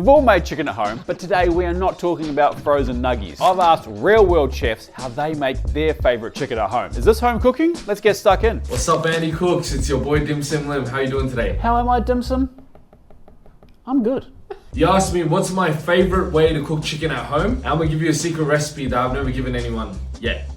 We've all made chicken at home, but today we are not talking about frozen nuggies. I've asked real world chefs how they make their favorite chicken at home. Is this home cooking? Let's get stuck in. What's up, Andy Cooks? It's your boy Sim Lim. How you doing today? How am I, Dim Sum? I'm good. You asked me what's my favorite way to cook chicken at home. I'm gonna give you a secret recipe that I've never given anyone yet.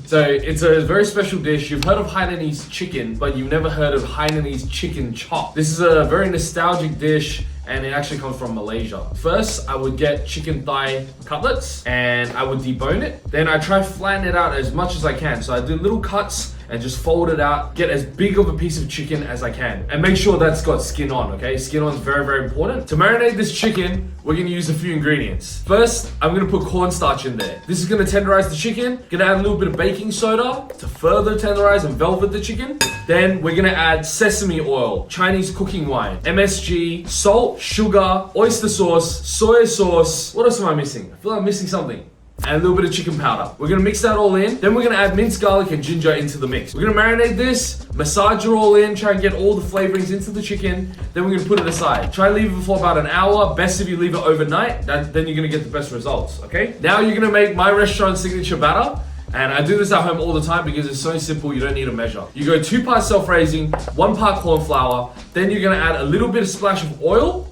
So it's a very special dish. You've heard of Hainanese chicken, but you've never heard of Hainanese chicken chop. This is a very nostalgic dish, and it actually comes from Malaysia. First, I would get chicken thigh cutlets and I would debone it. Then I try to flatten it out as much as I can. So I do little cuts and just fold it out, get as big of a piece of chicken as I can. And make sure that's got skin on, okay? Skin on is very, very important. To marinate this chicken, we're gonna use a few ingredients. First, I'm gonna put cornstarch in there. This is gonna tenderize the chicken. Gonna add a little bit of baking soda to further tenderize and velvet the chicken. Then we're gonna add sesame oil, Chinese cooking wine, MSG, salt, sugar, oyster sauce, soy sauce. What else am I missing? I feel like I'm missing something. And a little bit of chicken powder. We're gonna mix that all in. Then we're gonna add minced garlic and ginger into the mix. We're gonna marinate this, massage it all in, try and get all the flavorings into the chicken. Then we're gonna put it aside. Try and leave it for about an hour. Best if you leave it overnight, then you're gonna get the best results, okay? Now you're gonna make my restaurant signature batter. And I do this at home all the time because it's so simple, you don't need a measure. You go 2 parts self-raising, 1 part corn flour. Then you're gonna add a little bit of splash of oil.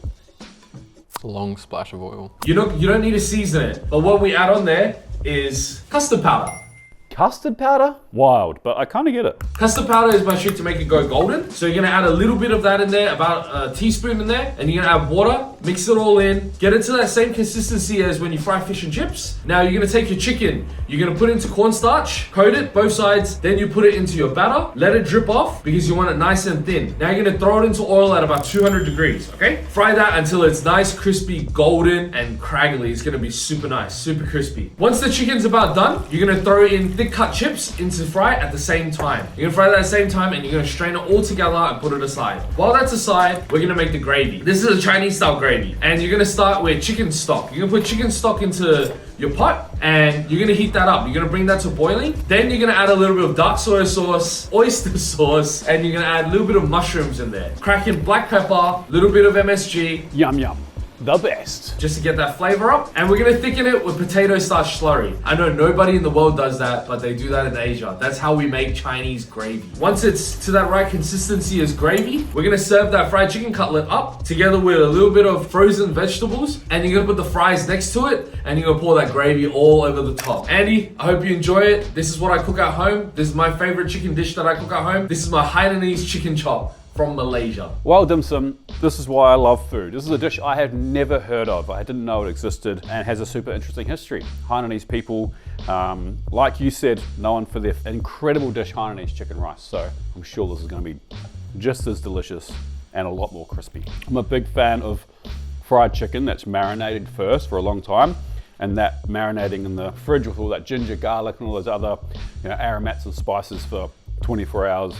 Long splash of oil. You don't need to season it, but what we add on there is custard powder. Custard powder? Wild, but I kind of get it. Custard powder is my trick to make it go golden. So you're gonna add a little bit of that in there, about a teaspoon in there, and you're gonna add water, mix it all in, get it to that same consistency as when you fry fish and chips. Now you're gonna take your chicken, you're gonna put it into cornstarch, coat it both sides, then you put it into your batter, let it drip off because you want it nice and thin. Now you're gonna throw it into oil at about 200 degrees, okay? Fry that until it's nice, crispy, golden, and craggly. It's gonna be super nice, super crispy. Once the chicken's about done, you're gonna throw in thick cut chips into fry at the same time. You're gonna fry that at the same time and you're gonna strain it all together and put it aside. While that's aside, we're gonna make the gravy. This is a Chinese style gravy. And you're gonna start with chicken stock. You're gonna put chicken stock into your pot and you're gonna heat that up. You're gonna bring that to boiling. Then you're gonna add a little bit of dark soy sauce, oyster sauce, and you're gonna add a little bit of mushrooms in there. Crack in black pepper, a little bit of MSG. Yum yum. The best. Just to get that flavor up. And we're gonna thicken it with potato starch slurry. I know nobody in the world does that, but they do that in Asia. That's how we make Chinese gravy. Once it's to that right consistency as gravy, we're gonna serve that fried chicken cutlet up together with a little bit of frozen vegetables. And you're gonna put the fries next to it and you're gonna pour that gravy all over the top. Andy, I hope you enjoy it. This is what I cook at home. This is my favorite chicken dish that I cook at home. This is my Hainanese chicken chop from Malaysia. Well, Dim Sum, this is why I love food. This is a dish I had never heard of. I didn't know it existed and has a super interesting history. Hainanese people, like you said, known for their incredible dish, Hainanese chicken rice. So I'm sure this is gonna be just as delicious and a lot more crispy. I'm a big fan of fried chicken that's marinated first for a long time, and that marinating in the fridge with all that ginger, garlic, and all those other aromats and spices for 24 hours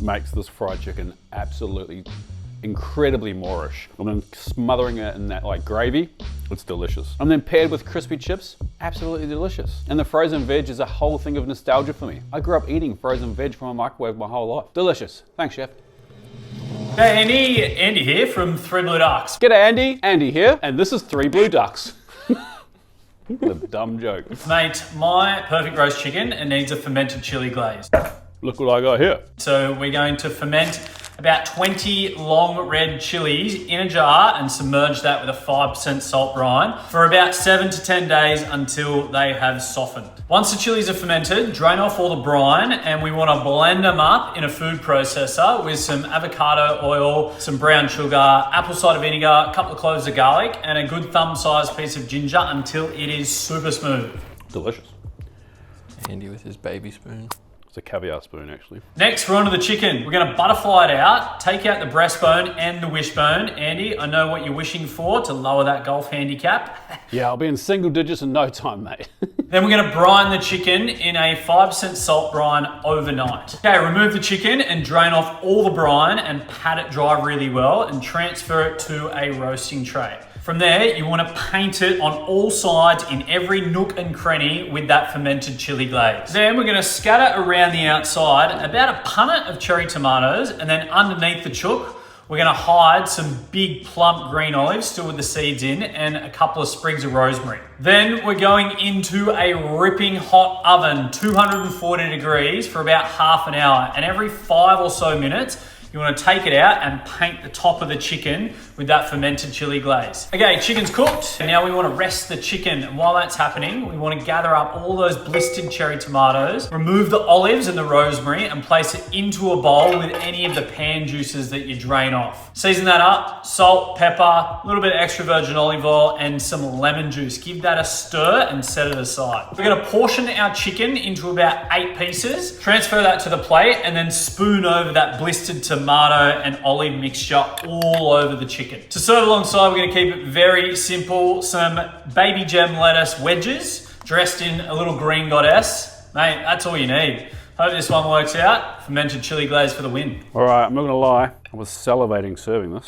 makes this fried chicken absolutely incredibly Moorish. And then smothering it in that like gravy, it's delicious. And then paired with crispy chips, absolutely delicious. And the frozen veg is a whole thing of nostalgia for me. I grew up eating frozen veg from a microwave my whole life. Delicious. Thanks, chef. Hey Andy here from 3 Blue Ducks. G'day Andy, Andy here, and this is 3 Blue Ducks. What a dumb joke. Mate, my perfect roast chicken, it needs a fermented chili glaze. Look what I got here. So we're going to ferment about 20 long red chilies in a jar and submerge that with a 5% salt brine for about 7 to 10 days until they have softened. Once the chilies are fermented, drain off all the brine and we want to blend them up in a food processor with some avocado oil, some brown sugar, apple cider vinegar, a couple of cloves of garlic and a good thumb-sized piece of ginger until it is super smooth. Delicious. Andy with his baby spoon. It's a caviar spoon, actually. Next, we're onto the chicken. We're gonna butterfly it out, take out the breastbone and the wishbone. Andy, I know what you're wishing for to lower that golf handicap. Yeah, I'll be in single digits in no time, mate. Then we're gonna brine the chicken in a 5% salt brine overnight. Okay, remove the chicken and drain off all the brine and pat it dry really well and transfer it to a roasting tray. From there, you want to paint it on all sides in every nook and cranny with that fermented chili glaze. Then we're going to scatter around the outside about a punnet of cherry tomatoes, and then underneath the chook, We're gonna hide some big plump green olives, still with the seeds in, and a couple of sprigs of rosemary. Then we're going into a ripping hot oven, 240 degrees for about half an hour. And every 5 or so minutes, you want to take it out and paint the top of the chicken with that fermented chili glaze. Okay, chicken's cooked. And now we want to rest the chicken. And while that's happening, we want to gather up all those blistered cherry tomatoes, remove the olives and the rosemary, and place it into a bowl with any of the pan juices that you drain off. Season that up, salt, pepper, a little bit of extra virgin olive oil, and some lemon juice. Give that a stir and set it aside. We're going to portion our chicken into about 8 pieces, transfer that to the plate, and then spoon over that blistered tomato and olive mixture all over the chicken. To serve alongside, we're going to keep it very simple. Some baby gem lettuce wedges dressed in a little green goddess. Mate, that's all you need. Hope this one works out. Fermented chili glaze for the win. All right, I'm not gonna lie, I was salivating serving this.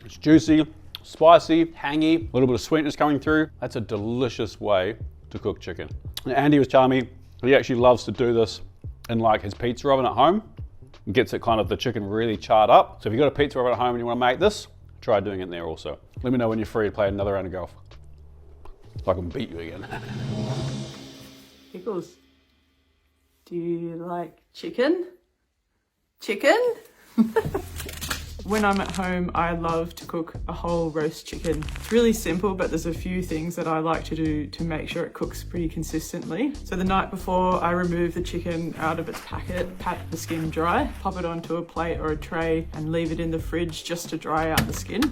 It's juicy, spicy, tangy, a little bit of sweetness coming through. That's a delicious way to cook chicken. And Andy was telling me he actually loves to do this in like his pizza oven at home. Gets it kind of the chicken really charred up. So if you've got a pizza oven at home and you want to make this, try doing it there also. Let me know when you're free to play another round of golf. So I can beat you again. Pickles. Do you like chicken? Chicken? When I'm at home, I love to cook a whole roast chicken. It's really simple, but there's a few things that I like to do to make sure it cooks pretty consistently. So the night before, I remove the chicken out of its packet, pat the skin dry, pop it onto a plate or a tray, and leave it in the fridge just to dry out the skin.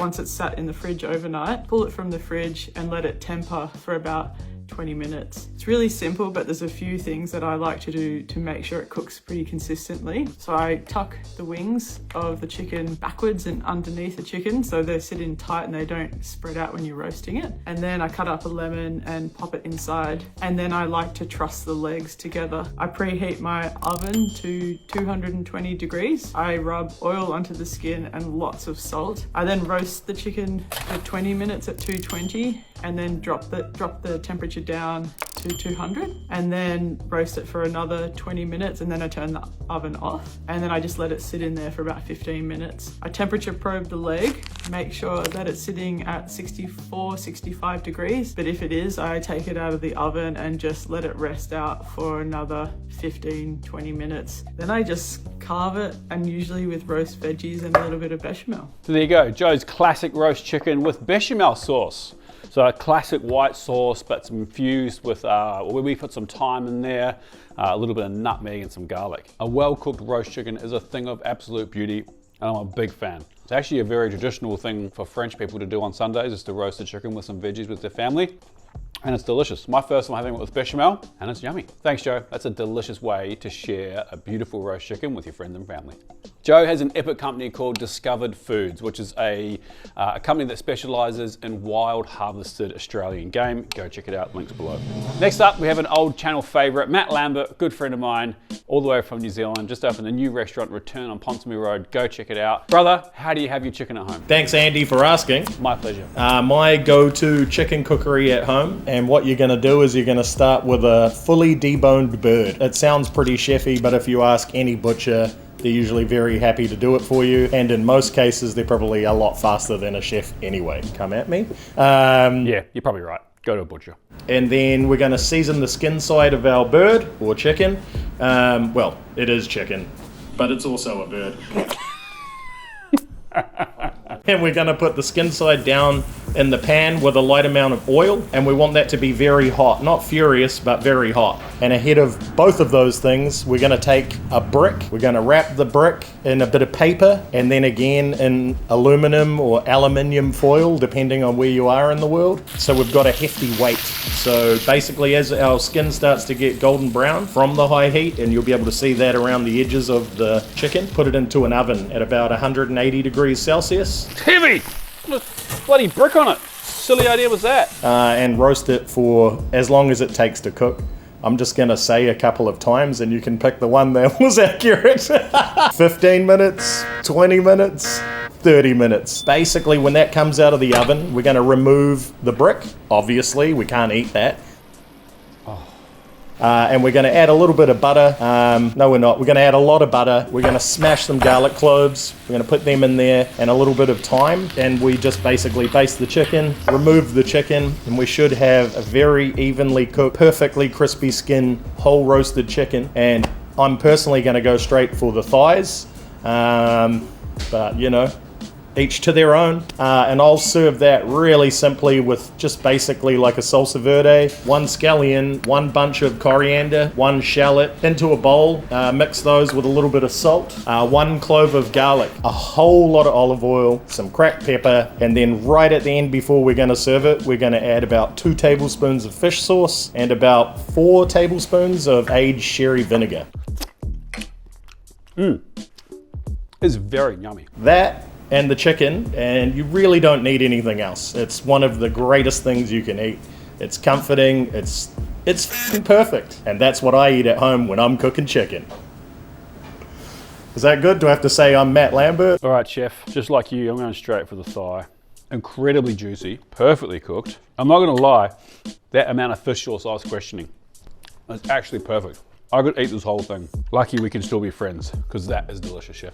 Once it's sat in the fridge overnight, pull it from the fridge and let it temper for about 20 minutes. It's really simple, but there's a few things that I like to do to make sure it cooks pretty consistently. So I tuck the wings of the chicken backwards and underneath the chicken so they sit in tight and they don't spread out when you're roasting it. And then I cut up a lemon and pop it inside. And then I like to truss the legs together. I preheat my oven to 220 degrees. I rub oil onto the skin and lots of salt. I then roast the chicken for 20 minutes at 220 and then drop the temperature down to 200 and then roast it for another 20 minutes and then I turn the oven off and then I just let it sit in there for about 15 minutes. I temperature probe the leg, make sure that it's sitting at 64, 65 degrees, but if it is, I take it out of the oven and just let it rest out for another 15, 20 minutes. Then I just carve it, and usually with roast veggies and a little bit of bechamel. So there you go, Joe's classic roast chicken with bechamel sauce. So a classic white sauce, but it's infused with, we put some thyme in there, a little bit of nutmeg and some garlic. A well-cooked roast chicken is a thing of absolute beauty, and I'm a big fan. It's actually a very traditional thing for French people to do on Sundays, is to roast the chicken with some veggies with their family. And it's delicious. My first time having it with bechamel, and it's yummy. Thanks, Joe. That's a delicious way to share a beautiful roast chicken with your friends and family. Joe has an epic company called Discovered Foods, which is a company that specializes in wild harvested Australian game. Go check it out, links below. Next up, we have an old channel favorite, Matt Lambert, good friend of mine, all the way from New Zealand, just opened a new restaurant, Return on Ponsonby Road. Go check it out. Brother, how do you have your chicken at home? Thanks, Andy, for asking. My pleasure. My go-to chicken cookery at home, and what you're going to do is you're going to start with a fully deboned bird. It sounds pretty chefy, but if you ask any butcher, they're usually very happy to do it for you, and in most cases they're probably a lot faster than a chef anyway. Come at me. Yeah, you're probably right. Go to a butcher. And then we're going to season the skin side of our bird or chicken. Well, it is chicken, but it's also a bird. And we're going to put the skin side down in the pan with a light amount of oil, and we want that to be very hot, not furious, but very hot. And ahead of both of those things, we're going to take a brick, we're going to wrap the brick in a bit of paper, and then again in aluminum or aluminium foil, depending on where you are in the world. So we've got a hefty weight. So basically, as our skin starts to get golden brown from the high heat, and you'll be able to see that around the edges of the chicken, put it into an oven at about 180 degrees Celsius. Heavy! Bloody brick on it. Silly idea was that. And roast it for as long as it takes to cook. I'm just going to say a couple of times and you can pick the one that was accurate. 15 minutes, 20 minutes, 30 minutes. Basically, when that comes out of the oven, we're going to remove the brick. Obviously, we can't eat that. And we're going to add a little bit of butter. No, we're not. We're going to add a lot of butter. We're going to smash some garlic cloves. We're going to put them in there and a little bit of thyme. And we just basically baste the chicken, remove the chicken, and we should have a very evenly cooked, perfectly crispy skin, whole roasted chicken. And I'm personally going to go straight for the thighs. But, you know, each to their own. And I'll serve that really simply with just basically like a salsa verde, 1 scallion, 1 bunch of coriander, 1 shallot into a bowl. Mix those with a little bit of salt, 1 clove of garlic, a whole lot of olive oil, some cracked pepper, and then right at the end before we're going to serve it, we're going to add about 2 tablespoons of fish sauce and about 4 tablespoons of aged sherry vinegar. It's very yummy. That and the chicken, and you really don't need anything else. It's one of the greatest things you can eat. It's comforting, it's f***ing perfect. And that's what I eat at home when I'm cooking chicken. Is that good? Do I have to say I'm Matt Lambert? All right, chef, just like you, I'm going straight for the thigh. Incredibly juicy, perfectly cooked. I'm not gonna lie, that amount of fish sauce I was questioning, it's actually perfect. I could eat this whole thing. Lucky we can still be friends, because that is delicious, chef.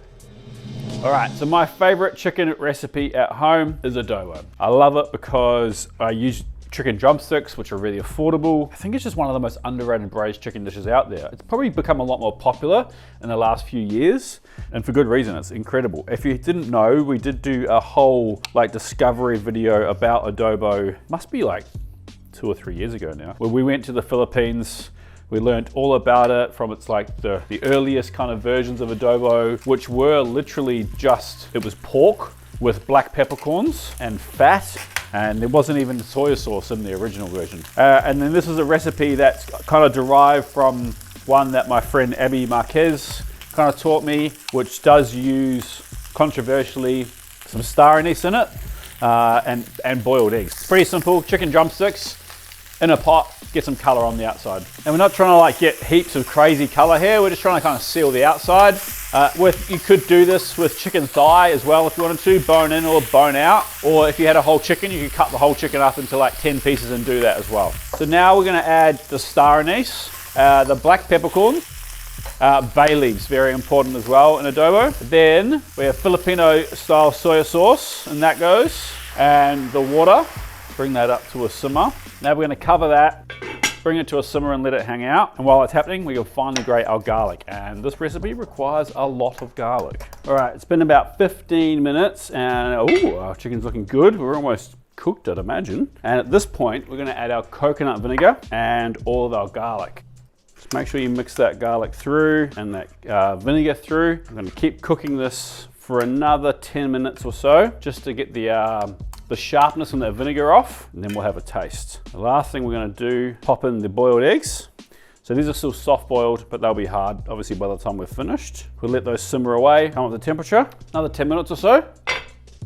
All right, so my favorite chicken recipe at home is adobo. I love it because I use chicken drumsticks, which are really affordable. I think it's just one of the most underrated braised chicken dishes out there. It's probably become a lot more popular in the last few years, and for good reason. It's incredible. If you didn't know, we did do a whole like discovery video about adobo, must be like 2 or 3 years ago now, where we went to the Philippines. We learned all about it from its like the earliest kind of versions of adobo, which were literally just, it was pork with black peppercorns and fat, and there wasn't even soy sauce in the original version. And then this is a recipe that's kind of derived from one that my friend Abby Marquez kind of taught me, which does use, controversially, some star anise in it, and boiled eggs. Pretty simple, chicken drumsticks in a pot, get some color on the outside. And we're not trying to like get heaps of crazy color here, we're just trying to kind of seal the outside. You could do this with chicken thigh as well if you wanted to, bone in or bone out. Or if you had a whole chicken, you could cut the whole chicken up into like 10 pieces and do that as well. So now we're gonna add the star anise, the black peppercorn, bay leaves, very important as well in adobo. Then we have Filipino style soy sauce, and that goes, and the water. Bring that up to a simmer. Now we're going to cover that, bring it to a simmer and let it hang out. And while it's happening, we will finally grate our garlic. And this recipe requires a lot of garlic. All right, it's been about 15 minutes and our chicken's looking good. We're almost cooked, I'd imagine. And at this point, we're going to add our coconut vinegar and all of our garlic. Just make sure you mix that garlic through and that vinegar through. I'm going to keep cooking this for another 10 minutes or so, just to get the sharpness and the vinegar off, and then we'll have a taste. The last thing we're gonna do, pop in the boiled eggs. So these are still soft boiled, but they'll be hard, obviously, by the time we're finished. We'll let those simmer away, come up the temperature. Another 10 minutes or so,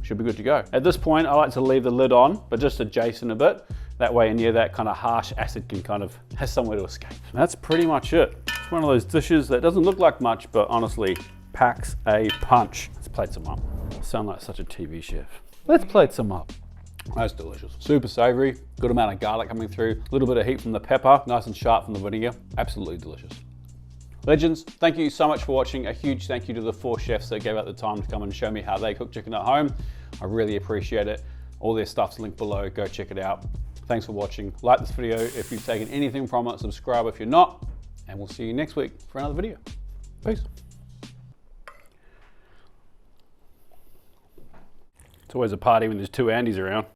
should be good to go. At this point, I like to leave the lid on, but just adjacent a bit. That way, any of that kind of harsh acid can kind of has somewhere to escape. And that's pretty much it. It's one of those dishes that doesn't look like much, but honestly, packs a punch. Let's plate some up. I sound like such a TV chef. Let's plate some up. That's delicious. Super savory, good amount of garlic coming through, a little bit of heat from the pepper, nice and sharp from the vinegar. Absolutely delicious. Legends, thank you so much for watching. A huge thank you to the 4 chefs that gave out the time to come and show me how they cook chicken at home. I really appreciate it. All their stuff's linked below, go check it out. Thanks for watching. Like this video if you've taken anything from it, subscribe if you're not, and we'll see you next week for another video. Peace. It's always a party when there's 2 Andys around.